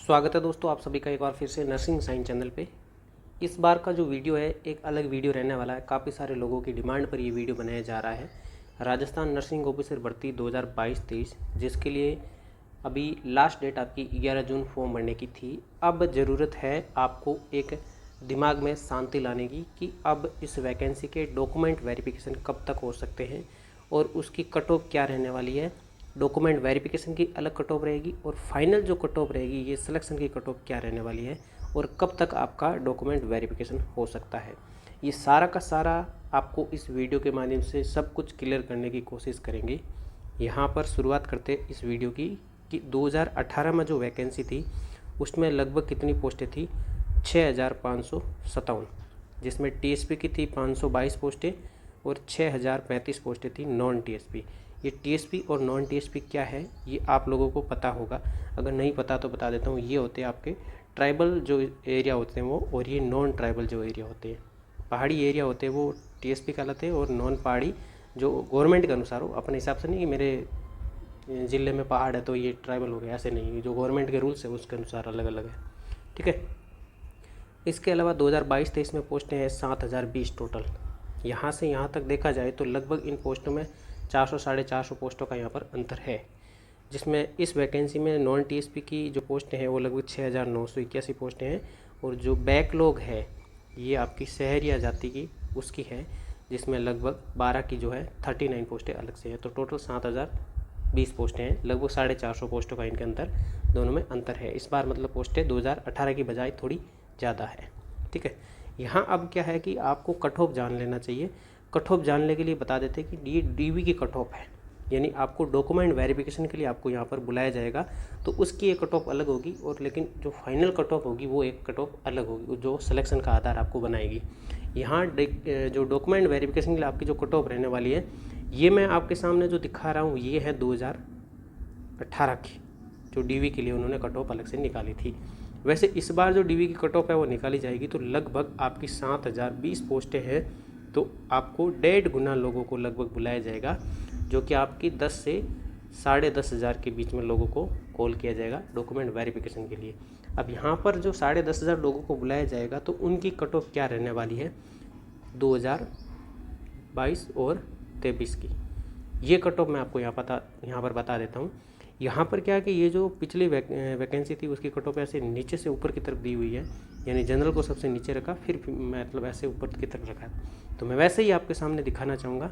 स्वागत है दोस्तों आप सभी का एक बार फिर से नर्सिंग साइंस चैनल पे। इस बार का जो वीडियो है एक अलग वीडियो रहने वाला है। काफ़ी सारे लोगों की डिमांड पर ये वीडियो बनाया जा रहा है। राजस्थान नर्सिंग ऑफिसर भर्ती 2022-23 जिसके लिए अभी लास्ट डेट आपकी 11 जून फॉर्म भरने की थी। अब ज़रूरत है आपको एक दिमाग में शांति लाने की कि अब इस वैकेंसी के डॉक्यूमेंट वेरिफिकेशन कब तक हो सकते हैं और उसकी कट ऑफ क्या रहने वाली है। डॉक्यूमेंट वेरिफिकेशन की अलग कट ऑफ रहेगी और फाइनल जो कट ऑफ रहेगी ये सिलेक्शन की कट ऑफ क्या रहने वाली है और कब तक आपका डॉक्यूमेंट वेरिफिकेशन हो सकता है। ये सारा का सारा आपको इस वीडियो के माध्यम से सब कुछ क्लियर करने की कोशिश करेंगे। यहाँ पर शुरुआत करते इस वीडियो की कि 2018 में जो वैकेंसी थी उसमें लगभग कितनी पोस्टें थी, 6557, जिसमें टीएसपी की थी 522 पोस्टें और 6035 पोस्टें थी नॉन टीएसपी। ये टीएसपी और नॉन टीएसपी क्या है ये आप लोगों को पता होगा, अगर नहीं पता तो बता देता हूँ। ये होते हैं आपके ट्राइबल जो एरिया होते हैं वो, और ये नॉन ट्राइबल जो एरिया होते हैं, पहाड़ी एरिया होते हैं वो टीएसपी कहलाते हैं, और नॉन पहाड़ी जो गवर्नमेंट के अनुसार हो, अपने हिसाब से नहीं कि मेरे ज़िले में पहाड़ है तो ये ट्राइबल हो गया, ऐसे नहीं। जो गवर्नमेंट के रूल्स है उसके अनुसार अलग अलग है, ठीक है। इसके अलावा 2022-23 में पोस्टें हैं 7020 टोटल। यहाँ से यहाँ तक देखा जाए तो लगभग इन पोस्टों में 400 साढ़े 400 पोस्टों का यहाँ पर अंतर है, जिसमें इस वैकेंसी में नॉन टीएसपी की जो पोस्टें हैं वो लगभग 6981 पोस्टें हैं, और जो बैकलॉग है ये आपकी शहरिया जाति की उसकी है, जिसमें लगभग 12 की जो है 39 पोस्टें अलग से हैं। तो टोटल 7020 पोस्टें हैं, लगभग 450 पोस्टों का इनके अंदर दोनों में अंतर है। इस बार मतलब पोस्टें 2018 की बजाय थोड़ी ज़्यादा है, ठीक है। यहाँ अब क्या है कि आपको कट ऑफ जान लेना चाहिए। कट ऑफ जानने के लिए बता देते हैं कि ये डीवी की कट ऑफ है, यानी आपको डॉक्यूमेंट वेरिफिकेशन के लिए आपको यहाँ पर बुलाया जाएगा तो उसकी एक कट ऑफ अलग होगी, और लेकिन जो फाइनल कट ऑफ होगी वो एक कट ऑफ अलग होगी जो सिलेक्शन का आधार आपको बनाएगी। यहाँ जो डॉक्यूमेंट वेरिफिकेशन के लिए आपकी जो कट ऑफ रहने वाली है ये मैं आपके सामने जो दिखा रहा हूँ ये है 2018 की, जो डीवी के लिए उन्होंने कट ऑफ अलग से निकाली थी। वैसे इस बार जो डीवी की कट ऑफ है वो निकाली जाएगी तो लगभग आपकी 7020 पोस्टें हैं, तो आपको 1.5 गुना लोगों को लगभग बुलाया जाएगा, जो कि आपकी 10 से 10,500 के बीच में लोगों को कॉल किया जाएगा डॉक्यूमेंट वेरिफिकेशन के लिए। अब यहाँ पर जो 10,500 लोगों को बुलाया जाएगा तो उनकी कट ऑफ क्या रहने वाली है 2022 और 23 की, ये कट ऑफ मैं आपको यहाँ पर बता देता हूँ। यहाँ पर क्या है कि ये जो पिछली वैकेंसी थी उसकी कट ऑफ ऐसे नीचे से ऊपर की तरफ दी हुई है, यानी जनरल को सबसे नीचे रखा फिर मतलब ऐसे ऊपर की तरफ रखा है। तो मैं वैसे ही आपके सामने दिखाना चाहूँगा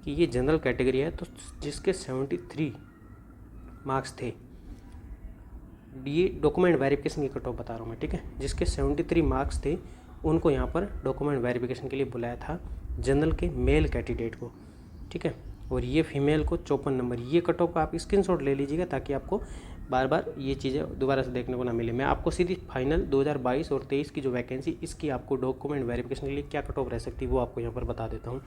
कि ये जनरल कैटेगरी है, तो जिसके 73 मार्क्स थे, ये डॉक्यूमेंट वेरिफिकेशन की कट ऑफ बता रहा हूँ मैं, ठीक है। जिसके 73 मार्क्स थे उनको यहाँ पर डॉक्यूमेंट वेरिफिकेशन के लिए बुलाया था, जनरल के मेल कैंडिडेट को, ठीक है। और ये फीमेल को 54 नंबर। ये कट ऑफ का आप स्क्रीनशॉट ले लीजिएगा ताकि आपको बार बार ये चीज़ें दोबारा से देखने को ना मिले। मैं आपको सीधी फाइनल 2022 और 23 की जो वैकेंसी इसकी आपको डॉक्यूमेंट वेरिफिकेशन के लिए क्या कट ऑफ रह सकती है वो आपको यहाँ पर बता देता हूँ।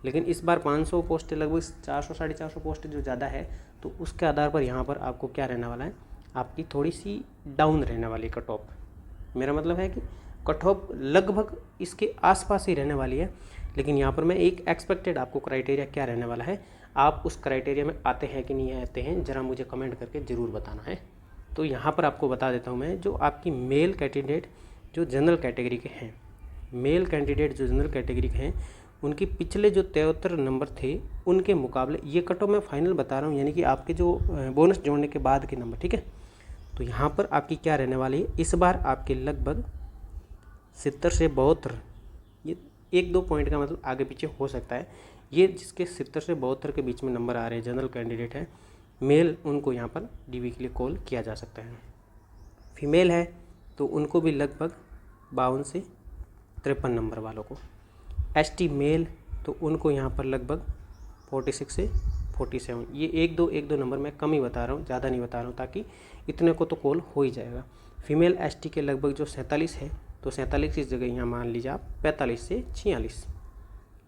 लेकिन इस बार 500 पोस्टें, लगभग 400 साढ़े 400 पोस्टें जो ज़्यादा है, तो उसके आधार पर यहाँ पर आपको क्या रहने वाला है, आपकी थोड़ी सी डाउन रहने वाली कट ऑफ। मेरा मतलब है कि कट ऑफ लगभग इसके आसपास ही रहने वाली है, लेकिन यहाँ पर मैं एक एक्सपेक्टेड आपको क्राइटेरिया क्या रहने वाला है, आप उस क्राइटेरिया में आते हैं कि नहीं आते हैं ज़रा मुझे कमेंट करके ज़रूर बताना है। तो यहाँ पर आपको बता देता हूँ मैं, जो आपकी मेल कैंडिडेट जो जनरल कैटेगरी के हैं, मेल कैंडिडेट जो जनरल कैटेगरी के हैं उनके पिछले जो 73 नंबर थे उनके मुकाबले ये कट ऑफ मैं फाइनल बता रहा हूँ, यानी कि आपके जो बोनस जोड़ने के बाद के नंबर, ठीक है। तो यहाँ पर आपकी क्या रहने वाली है, इस बार आपके लगभग 70 से 72, ये 1-2 पॉइंट का मतलब आगे पीछे हो सकता है। ये जिसके 70 से 72 के बीच में नंबर आ रहे हैं, जनरल कैंडिडेट है मेल, उनको यहाँ पर डीवी के लिए कॉल किया जा सकता है। फीमेल है तो उनको भी लगभग 52 से 53 नंबर वालों को। एसटी मेल तो उनको यहाँ पर लगभग 46 से 47। ये 1-2 नंबर मैं कम ही बता रहा हूँ, ज़्यादा नहीं बता रहा हूँ, ताकि इतने को तो कॉल हो ही जाएगा। फीमेल एसटी के लगभग जो 47 है, तो 47 की जगह यहाँ मान लीजिए आप 45 से 46,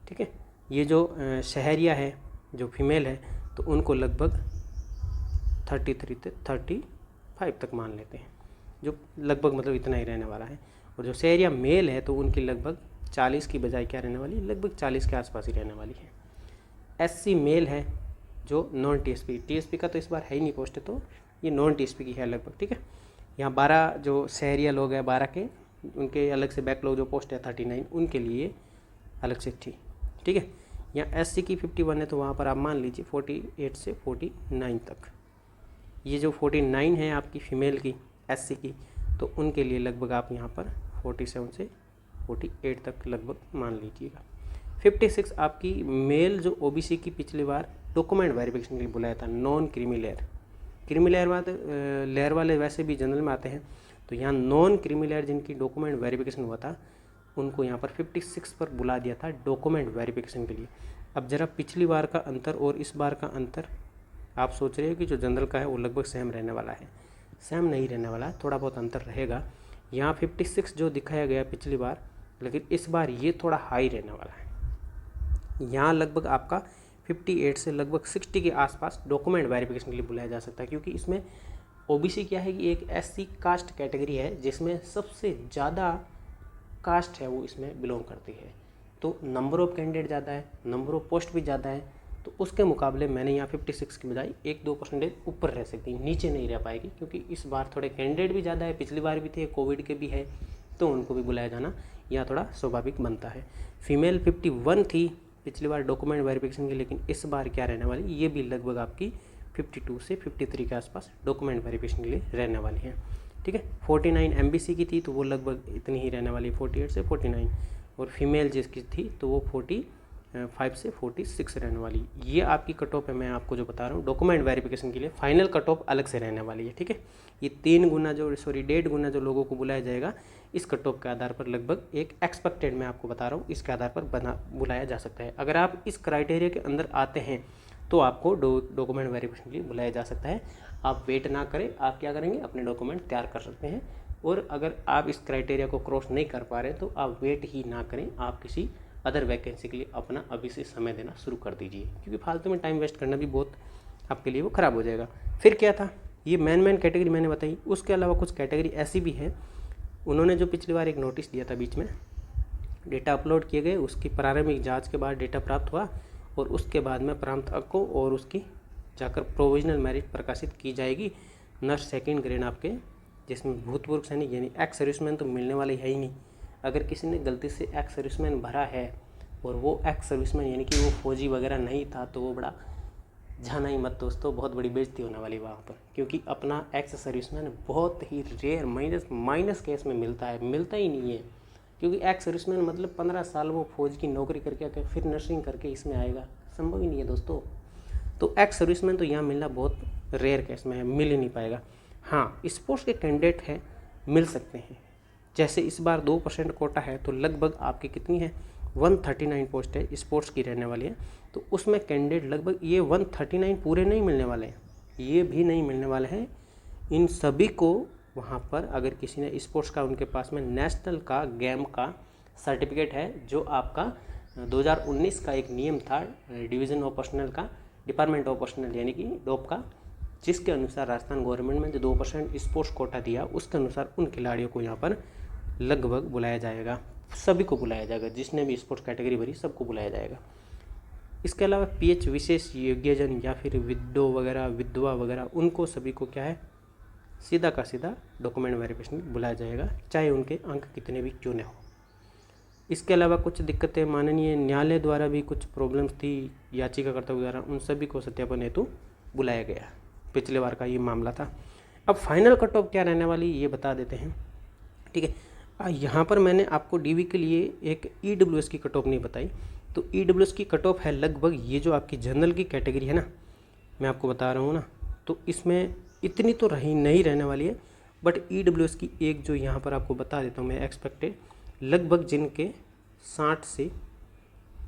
ठीक है। ये जो शहरिया है जो फीमेल है तो उनको लगभग 33 से 35 तक मान लेते हैं, जो लगभग मतलब इतना ही रहने वाला है। और जो शहरिया मेल है तो उनकी लगभग 40 की बजाय क्या रहने वाली है, लगभग 40 के आसपास ही रहने वाली है। एससी मेल है जो नॉन टीएसपी, टीएसपी का तो इस बार है ही नहीं पोस्ट है, तो ये नॉन टीएसपी की है लगभग, ठीक है। यहाँ 12 जो शहरिया लोग हैं 12 के, उनके अलग से बैकलॉग जो पोस्ट है 39 उनके लिए अलग से थी, ठीक है। यहाँ SC की 51 है तो वहाँ पर आप मान लीजिए 48 से 49 तक। ये जो 49 है आपकी फीमेल की SC की, तो उनके लिए लगभग आप यहाँ पर 47 से 48 तक लगभग मान लीजिएगा। 56 आपकी मेल जो OBC की पिछली बार डॉक्यूमेंट वेरिफिकेशन के लिए बुलाया था, non creamy layer. Creamy layer वाले वैसे भी जनरल में आते हैं, तो यहाँ नॉन क्रीमी लेयर जिनकी डॉक्यूमेंट वेरिफिकेशन हुआ था उनको यहाँ पर 56 पर बुला दिया था डॉक्यूमेंट वेरिफिकेशन के लिए। अब ज़रा पिछली बार का अंतर और इस बार का अंतर आप सोच रहे हो कि जो जनरल का है वो लगभग सेम रहने वाला है, सेम नहीं रहने वाला है, थोड़ा बहुत अंतर रहेगा। यहाँ 56 जो दिखाया गया पिछली बार, लेकिन इस बार ये थोड़ा हाई रहने वाला है। यहाँ लगभग आपका 58 से लगभग 60 के आसपास डॉक्यूमेंट वेरिफिकेशन के लिए बुलाया जा सकता है, क्योंकि इसमें OBC क्या है कि एक SC कास्ट कैटेगरी है जिसमें सबसे ज़्यादा कास्ट है वो इसमें बिलोंग करती है, तो नंबर ऑफ़ कैंडिडेट ज़्यादा है, नंबर ऑफ़ पोस्ट भी ज़्यादा है, तो उसके मुकाबले मैंने यहाँ 56 की बजाय 1-2% ऊपर रह सकती है, नीचे नहीं रह पाएगी, क्योंकि इस बार थोड़े कैंडिडेट भी ज़्यादा है, पिछली बार भी थे, कोविड के भी है, तो उनको भी बुलाया जाना यहाँ थोड़ा स्वाभाविक बनता है। फीमेल 51 थी पिछली बार डॉक्यूमेंट वेरिफिकेशन की, लेकिन इस बार क्या रहने वाली, ये भी लगभग आपकी 52 से 53 के आसपास डॉक्यूमेंट वेरिफिकेशन के लिए रहने वाली है, ठीक है। 49 MBC की थी तो वो लगभग इतनी ही रहने वाली, 48 से 49, और फीमेल जिसकी थी तो वो 45 से 46 रहने वाली। ये आपकी कट ऑफ है, मैं आपको जो बता रहा हूँ डॉक्यूमेंट वेरिफिकेशन के लिए। फाइनल कट ऑफ अलग से रहने वाली है, ठीक है। ये 1.5 गुना जो लोगों को बुलाया जाएगा इस कट ऑफ के आधार पर लगभग एक एक्सपेक्टेड मैं आपको बता रहा हूँ, इसके आधार पर बुलाया जा सकता है। अगर आप इस क्राइटेरिया के अंदर आते हैं तो आपको डॉक्यूमेंट वेरिफिकेशन के लिए बुलाया जा सकता है। आप वेट ना करें, आप क्या करेंगे, अपने डॉक्यूमेंट तैयार कर सकते हैं। और अगर आप इस क्राइटेरिया को क्रॉस नहीं कर पा रहे तो आप वेट ही ना करें, आप किसी अदर वैकेंसी के लिए अपना अभी से समय देना शुरू कर दीजिए, क्योंकि फालतू में टाइम वेस्ट करना भी बहुत आपके लिए वो ख़राब हो जाएगा। फिर क्या था, ये मेन कैटेगरी मैंने बताई, उसके अलावा कुछ कैटेगरी ऐसी भी है, उन्होंने जो पिछली बार एक नोटिस दिया था बीच में, डेटा अपलोड किए गए, उसकी प्रारंभिक जाँच के बाद डेटा प्राप्त हुआ और उसके बाद में प्रांत को और उसकी जाकर प्रोविजनल मेरिट प्रकाशित की जाएगी। नर्स 2nd ग्रेड आपके, जिसमें भूतपूर्व सैनिक यानी एक्स सर्विसमैन तो मिलने वाले है ही नहीं। अगर किसी ने गलती से एक्स सर्विसमैन भरा है और वो एक्स सर्विसमैन यानी कि वो फौजी वगैरह नहीं था, तो वो बड़ा जाना ही मत दोस्तों, बहुत बड़ी बेइज्जती होने वाली वहाँ पर, क्योंकि अपना एक्स सर्विसमैन बहुत ही रेयर माइनस केस में मिलता ही नहीं है। क्योंकि एक्स सर्विसमैन मतलब 15 साल वो फौज की नौकरी करके आके फिर नर्सिंग करके इसमें आएगा, संभव ही नहीं है दोस्तों। तो एक्स सर्विसमैन तो यहाँ मिलना बहुत रेयर केस में है, मिल ही नहीं पाएगा। हाँ, स्पोर्ट्स के कैंडिडेट हैं, मिल सकते हैं। जैसे इस बार 2% कोटा है, तो लगभग आपकी कितनी है, 139 पोस्ट है स्पोर्ट्स की रहने वाली है। तो उसमें कैंडिडेट लगभग ये 139 पूरे नहीं मिलने वाले हैं, ये भी नहीं मिलने वाले हैं। इन सभी को वहाँ पर अगर किसी ने स्पोर्ट्स का, उनके पास में नेशनल का गेम का सर्टिफिकेट है, जो आपका 2019 का एक नियम था डिवीज़न ऑफ पर्सनल का, डिपार्टमेंट ऑफ पर्सनल यानी कि डॉप का, जिसके अनुसार राजस्थान गवर्नमेंट में जो 2% स्पोर्ट्स कोटा दिया, उसके अनुसार उन खिलाड़ियों को यहाँ पर लगभग बुलाया जाएगा, सभी को बुलाया जाएगा, जिसने भी स्पोर्ट्स कैटेगरी भरी सबको बुलाया जाएगा। इसके अलावा PH विशेष योग्यजन या फिर विधवा वगैरह उनको सभी को क्या है, सीधा का सीधा डॉक्यूमेंट वेरिफिकेशन बुलाया जाएगा, चाहे उनके अंक कितने भी क्यों न हो। इसके अलावा कुछ दिक्कतें माननीय न्यायालय द्वारा भी कुछ प्रॉब्लम्स थी याचिकाकर्ताओं द्वारा, उन सभी को सत्यापन हेतु बुलाया गया। पिछले बार का ये मामला था। अब फाइनल कट ऑफ क्या रहने वाली ये बता देते हैं, ठीक है। यहाँ पर मैंने आपको DV के लिए एक EWS की कट ऑफ नहीं बताई, तो EWS की कट ऑफ है लगभग, ये जो आपकी जनरल की कैटेगरी है ना, मैं आपको बता रहा हूँ ना, तो इसमें इतनी तो नहीं रहने वाली है, बट EWS की एक जो यहाँ पर आपको बता देता हूँ मैं एक्सपेक्टेड, लगभग जिनके 60 से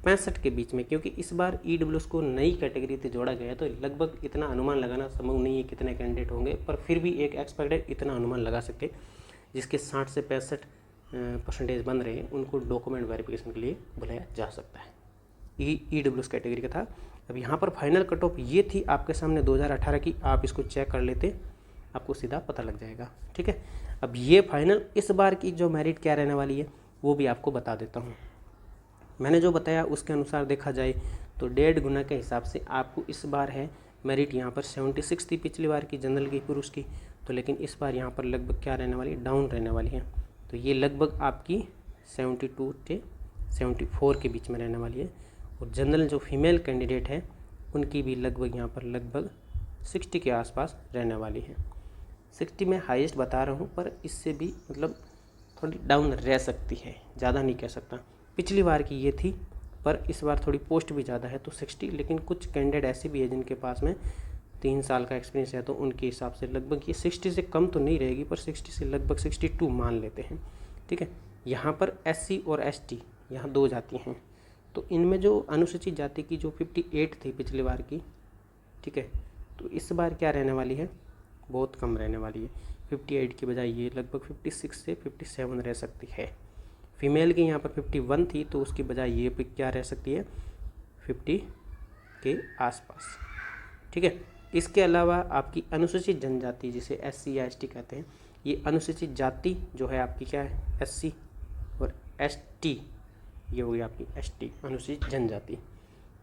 65 के बीच में, क्योंकि इस बार EWS को नई कैटेगरी से जोड़ा गया है, तो लगभग इतना अनुमान लगाना संभव नहीं है कितने कैंडिडेट होंगे, पर फिर भी एक एक्सपेक्टेड इतना अनुमान लगा सकते हैं, जिसके 60 से 65% बन रहे हैं, उनको डॉक्यूमेंट वेरिफिकेशन के लिए बुलाया जा सकता है। EWS कैटेगरी का था। अब यहाँ पर फाइनल कट ऑफ ये थी आपके सामने 2018 की, आप इसको चेक कर लेते, आपको सीधा पता लग जाएगा, ठीक है। अब ये फाइनल इस बार की जो मेरिट क्या रहने वाली है वो भी आपको बता देता हूँ। मैंने जो बताया उसके अनुसार देखा जाए तो 1.5 गुना के हिसाब से आपको इस बार है मेरिट यहाँ पर 76 थी पिछली बार की जनरल की पुरुष की, तो लेकिन इस बार यहाँ पर लगभग क्या रहने वाली है, डाउन रहने वाली है। तो ये लगभग आपकी 72 से 74 के बीच में रहने वाली है। और जनरल जो फीमेल कैंडिडेट है उनकी भी लगभग यहाँ पर लगभग 60 के आसपास रहने वाली है। 60 में हाईएस्ट बता रहा हूँ, पर इससे भी मतलब थोड़ी डाउन रह सकती है, ज़्यादा नहीं कह सकता। पिछली बार की ये थी, पर इस बार थोड़ी पोस्ट भी ज़्यादा है तो 60। लेकिन कुछ कैंडिडेट ऐसे भी है जिनके पास में 3 साल का एक्सपीरियंस है, तो उनके हिसाब से लगभग ये 60 से कम तो नहीं रहेगी, पर 60 से लगभग 62 मान लेते हैं। ठीक है, यहाँ पर SC और ST यहाँ 2 जाति हैं। तो इनमें जो अनुसूचित जाति की जो 58 थी पिछली बार की, ठीक है, तो इस बार क्या रहने वाली है, बहुत कम रहने वाली है। 58 की बजाय ये लगभग 56 से 57 रह सकती है। फीमेल की यहाँ पर 51 थी, तो उसकी बजाय ये भी क्या रह सकती है, 50 के आसपास। ठीक है, इसके अलावा आपकी अनुसूचित जनजाति जिसे SC या ST कहते हैं, ये अनुसूचित जाति जो है आपकी क्या है, SC, और ST ये हो गई आपकी ST अनुसूचित जनजाति।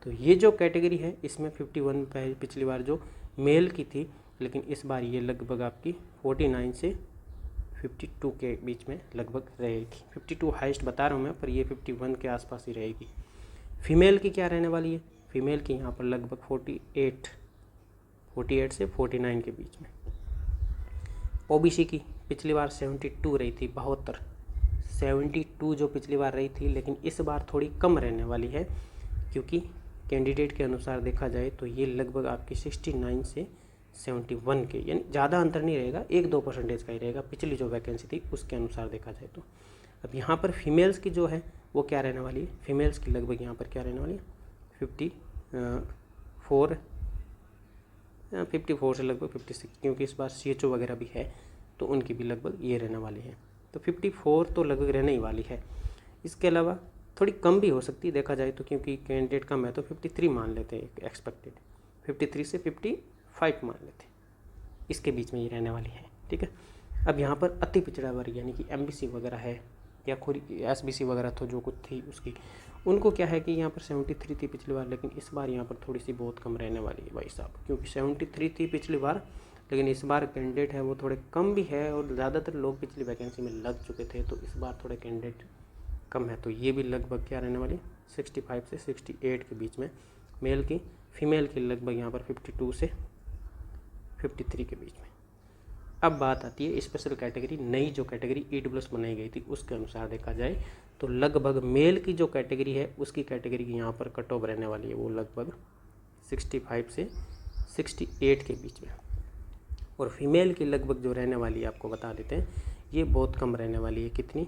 तो ये जो कैटेगरी है इसमें 51 पिछली बार जो मेल की थी, लेकिन इस बार ये लगभग आपकी 49 से 52 के बीच में लगभग रहेगी। 52 हाईएस्ट बता रहा हूँ मैं, पर ये 51 के आसपास ही रहेगी। फीमेल की क्या रहने वाली है, फीमेल की यहाँ पर लगभग 48 से 49 के बीच में। OBC की पिछली बार 72 रही थी, 72 जो पिछली बार रही थी, लेकिन इस बार थोड़ी कम रहने वाली है, क्योंकि कैंडिडेट के अनुसार देखा जाए तो ये लगभग आपकी 69 से 71 के, यानी ज़्यादा अंतर नहीं रहेगा, 1-2% का ही रहेगा पिछली जो वैकेंसी थी उसके अनुसार देखा जाए तो। अब यहाँ पर फीमेल्स की जो है वो क्या रहने वाली है, फीमेल्स की लगभग यहाँ पर क्या रहने वाली है, 54 से लगभग 56, क्योंकि इस बार CHO वगैरह भी है तो उनकी भी लगभग ये रहने वाली है। तो 54 तो लगभग रहने ही वाली है। इसके अलावा थोड़ी कम भी हो सकती है देखा जाए तो, क्योंकि कैंडिडेट कम है तो 53 मान लेते हैं एक्सपेक्टेड, 53 से 55 मान लेते हैं, इसके बीच में ये रहने वाली है। ठीक है, अब यहाँ पर अति पिछड़ा वर्ग यानी कि MBC वगैरह है या कोई SBC वगैरह तो जो कुछ थी उसकी, उनको क्या है कि यहाँ पर 73 थी पिछली बार, लेकिन इस बार यहाँ पर थोड़ी सी बहुत कम रहने वाली है भाई साहब, क्योंकि 73 थी पिछली बार, लेकिन इस बार कैंडिडेट है वो थोड़े कम भी है, और ज़्यादातर लोग पिछली वैकेंसी में लग चुके थे, तो इस बार थोड़े कैंडिडेट कम है। तो ये भी लगभग क्या रहने वाली, 65 से 68 के बीच में मेल की। फीमेल की लगभग यहाँ पर 52 से 53 के बीच में। अब बात आती है स्पेशल कैटेगरी, नई जो कैटेगरी EWS बनाई गई थी उसके अनुसार देखा जाए तो लगभग मेल की जो कैटेगरी है उसकी कैटेगरी की यहाँ पर कट ऑफ रहने वाली है वो लगभग 65 से 68 के बीच में, और फीमेल की लगभग जो रहने वाली है आपको बता देते हैं, ये बहुत कम रहने वाली है। कितनी,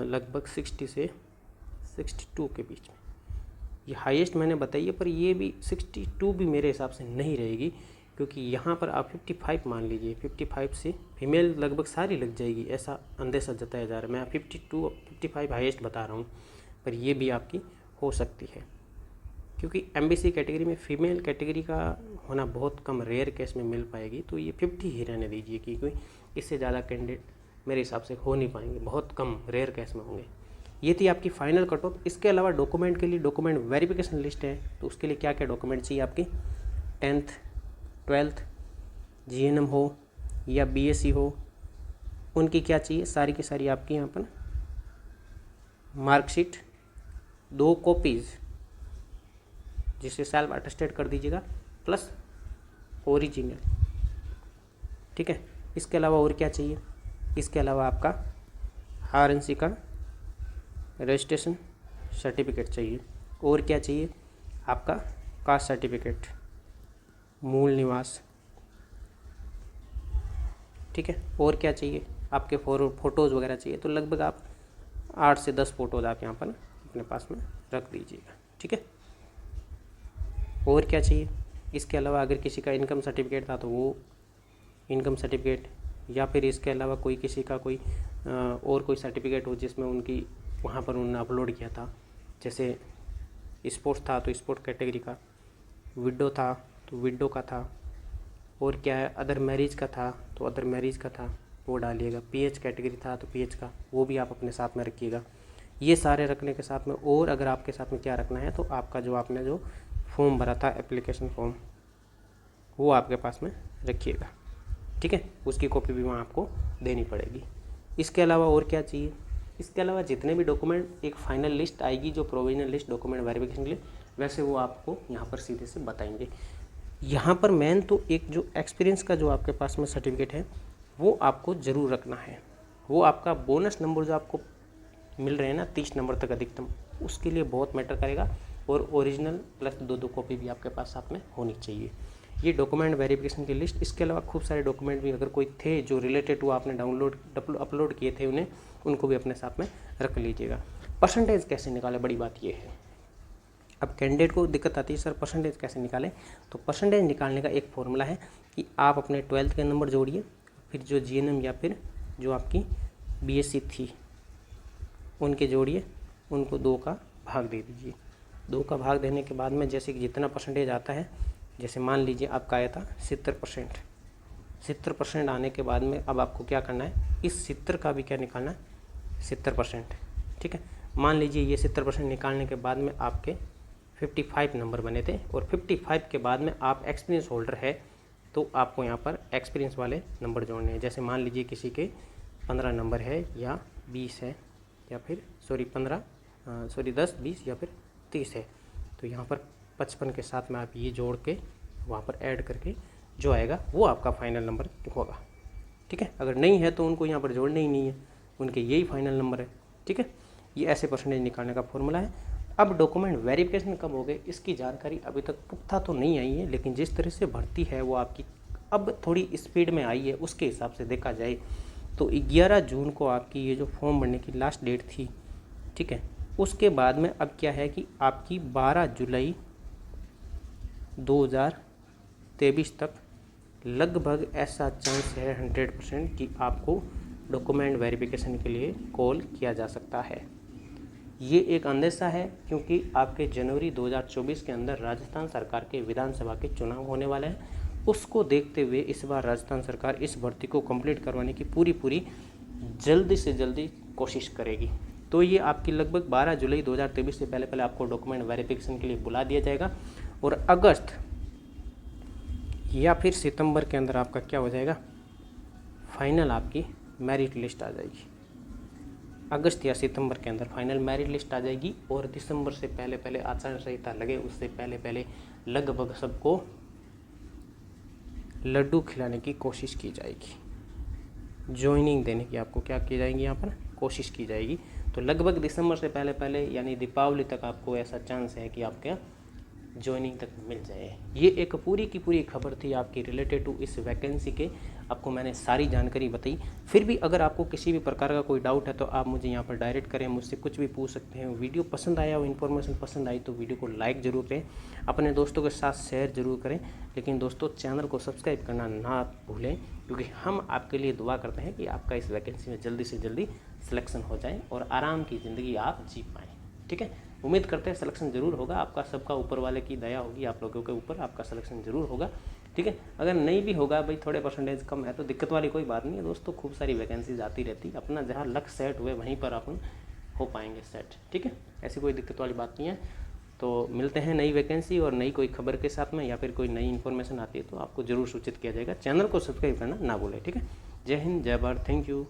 लगभग 60 से 62 के बीच में। ये हाईएस्ट मैंने बताई है, पर ये भी 62 भी मेरे हिसाब से नहीं रहेगी, क्योंकि यहाँ पर आप 55 मान लीजिए, 55 से फीमेल लगभग सारी लग जाएगी, ऐसा अंदेशा जताया जा रहा है। मैं 55 हाईएस्ट बता रहा हूँ, पर ये भी आपकी हो सकती है, क्योंकि MBC कैटेगरी में फीमेल कैटेगरी का होना बहुत कम, रेयर केस में मिल पाएगी, तो ये 50 ही रहने दीजिए, क्योंकि इससे ज़्यादा कैंडिडेट मेरे हिसाब से हो नहीं पाएंगे, बहुत कम रेयर केस में होंगे। ये थी आपकी फाइनल कट ऑफ। इसके अलावा डॉक्यूमेंट के लिए डॉक्यूमेंट वेरिफिकेशन लिस्ट है, तो उसके लिए क्या क्या डॉक्यूमेंट चाहिए आपकी, 10th 12th GNM हो या BSc हो, उनकी क्या चाहिए, सारी की सारी आपकी यहाँ पर मार्कशीट 2 कॉपीज़ जिसे सेल्फ अटेस्टेड कर दीजिएगा, प्लस ओरिजिनल। ठीक है, इसके अलावा और क्या चाहिए, इसके अलावा आपका RNC का रजिस्ट्रेशन सर्टिफिकेट चाहिए, और क्या चाहिए, आपका कास्ट सर्टिफिकेट, मूल निवास। ठीक है, और क्या चाहिए, आपके फ़ोटोज़ वगैरह चाहिए, तो लगभग आप 8 से 10 फ़ोटोज़ आप यहाँ पर अपने पास में रख दीजिएगा। ठीक है, और क्या चाहिए, इसके अलावा अगर किसी का इनकम सर्टिफिकेट था तो वो इनकम सर्टिफिकेट, या फिर इसके अलावा कोई किसी का कोई और कोई सर्टिफिकेट हो जिसमें उनकी वहाँ पर उन्होंने अपलोड किया था, जैसे स्पोर्ट्स था तो स्पोर्ट कैटेगरी का, विडो था तो विडो का था, और क्या है अदर मैरिज का था तो अदर मैरिज का था, वो डालिएगा। PH कैटेगरी था तो PH का, वो भी आप अपने साथ में रखिएगा। ये सारे रखने के साथ में, और अगर आपके साथ में क्या रखना है, तो आपका जो आपने जो फॉर्म भरा था एप्लीकेशन फॉर्म, वो आपके पास में रखिएगा। ठीक है, उसकी कॉपी भी वहाँ आपको देनी पड़ेगी। इसके अलावा और क्या चाहिए, इसके अलावा जितने भी डॉक्यूमेंट, एक फाइनल लिस्ट आएगी जो प्रोविजनल लिस्ट डॉक्यूमेंट वेरिफिकेशन के लिए, वैसे वो आपको यहाँ पर सीधे से बताएंगे। यहाँ पर मेन तो एक जो एक्सपीरियंस का जो आपके पास में सर्टिफिकेट है वो आपको ज़रूर रखना है। वो आपका बोनस नंबर जो आपको मिल रहे हैं ना 30 नंबर तक अधिकतम, उसके लिए बहुत मैटर करेगा। और ओरिजिनल प्लस 2 कॉपी भी आपके पास साथ में होनी चाहिए। ये डॉक्यूमेंट वेरिफिकेशन की लिस्ट। इसके अलावा खूब सारे डॉक्यूमेंट भी अगर कोई थे जो रिलेटेड हुआ आपने डाउनलोड अपलोड किए थे उनको भी अपने साथ में रख लीजिएगा। परसेंटेज कैसे निकाले, बड़ी बात ये है। अब कैंडिडेट को दिक्कत आती है सर परसेंटेज कैसे निकालें, तो परसेंटेज निकालने का एक फॉर्मूला है कि आप अपने 12th के नंबर जोड़िए, फिर जो GNM या फिर जो आपकी BSc थी उनके जोड़िए, उनको 2 का भाग दे दीजिए। 2 का भाग देने के बाद में जैसे कि जितना परसेंटेज आता है, जैसे मान लीजिए आपका आया था 70%, 70% आने के बाद में अब आपको क्या करना है, इस 70 का भी क्या निकालना है, 70%। ठीक है, मान लीजिए ये 70% निकालने के बाद में आपके 55 नंबर बने थे और 55 के बाद में आप एक्सपीरियंस होल्डर है तो आपको यहाँ पर एक्सपीरियंस वाले नंबर जोड़ने हैं। जैसे मान लीजिए किसी के 15 नंबर है या 20 है या फिर 10, 20 या फिर 30 है, तो यहाँ पर 55 के साथ में आप ये जोड़ के वहाँ पर ऐड करके जो आएगा वो आपका फाइनल नंबर होगा। ठीक है, अगर नहीं है तो उनको यहाँ पर जोड़ना ही नहीं है, उनके यही फाइनल नंबर है। ठीक है, ये ऐसे परसेंटेज निकालने का फॉर्मूला है। अब डॉक्यूमेंट वेरिफिकेशन कब हो गए इसकी जानकारी अभी तक पुख्ता तो नहीं आई है, लेकिन जिस तरह से भर्ती है वो आपकी अब थोड़ी स्पीड में आई है, उसके हिसाब से देखा जाए तो 11 जून को आपकी ये जो फॉर्म भरने की लास्ट डेट थी, ठीक है, उसके बाद में अब क्या है कि आपकी 12 जुलाई 2023 तक लगभग ऐसा चांस है 100% कि आपको डॉक्यूमेंट वेरिफिकेशन के लिए कॉल किया जा सकता है। ये एक अंदेशा है क्योंकि आपके जनवरी 2024 के अंदर राजस्थान सरकार के विधानसभा के चुनाव होने वाले हैं। उसको देखते हुए इस बार राजस्थान सरकार इस भर्ती को कंप्लीट करवाने की पूरी जल्दी से जल्दी कोशिश करेगी। तो ये आपकी लगभग 12 जुलाई 2023 से पहले आपको डॉक्यूमेंट वेरिफिकेशन के लिए बुला दिया जाएगा और अगस्त या फिर सितंबर के अंदर आपका क्या हो जाएगा, फाइनल आपकी मेरिट लिस्ट आ जाएगी। अगस्त या सितंबर के अंदर फाइनल मेरिट लिस्ट आ जाएगी और दिसंबर से पहले आचार संहिता लगे उससे पहले लगभग सबको लड्डू खिलाने की कोशिश की जाएगी, ज्वाइनिंग देने की आपको क्या की जाएगी यहाँ पर कोशिश की जाएगी। तो लगभग दिसंबर से पहले यानी दीपावली तक आपको ऐसा चांस है कि आपके ज्वाइनिंग तक मिल जाए। ये एक पूरी की पूरी खबर थी आपकी रिलेटेड टू इस वैकेंसी के, आपको मैंने सारी जानकारी बताई। फिर भी अगर आपको किसी भी प्रकार का कोई डाउट है तो आप मुझे यहाँ पर डायरेक्ट करें, मुझसे कुछ भी पूछ सकते हैं। वीडियो पसंद आया हो, इन्फॉर्मेशन पसंद आई तो वीडियो को लाइक ज़रूर करें, अपने दोस्तों के साथ शेयर ज़रूर करें, लेकिन दोस्तों चैनल को सब्सक्राइब करना ना भूलें क्योंकि हम आपके लिए दुआ करते हैं कि आपका इस वैकेंसी में जल्दी से जल्दी सिलेक्शन हो जाए और आराम की ज़िंदगी आप जी पाएँ। ठीक है, उम्मीद करते हैं सिलेक्शन ज़रूर होगा, आपका सबका ऊपर वाले की दया होगी, आप लोगों के ऊपर आपका सिलेक्शन ज़रूर होगा। ठीक है, अगर नहीं भी होगा भाई थोड़े परसेंटेज कम है तो दिक्कत वाली कोई बात नहीं है दोस्तों, खूब सारी वैकेंसीज आती रहती, अपना जहाँ लक सेट हुए वहीं पर अपन हो पाएंगे सेट। ठीक है, ऐसी कोई दिक्कत वाली बात नहीं है। तो मिलते हैं नई वैकेंसी और नई कोई खबर के साथ में, या फिर कोई नई इन्फॉर्मेशन आती है तो आपको ज़रूर सूचित किया जाएगा। चैनल को सब्सक्राइब करना ना भूलें। ठीक है, जय हिंद, जय भारत, थैंक यू।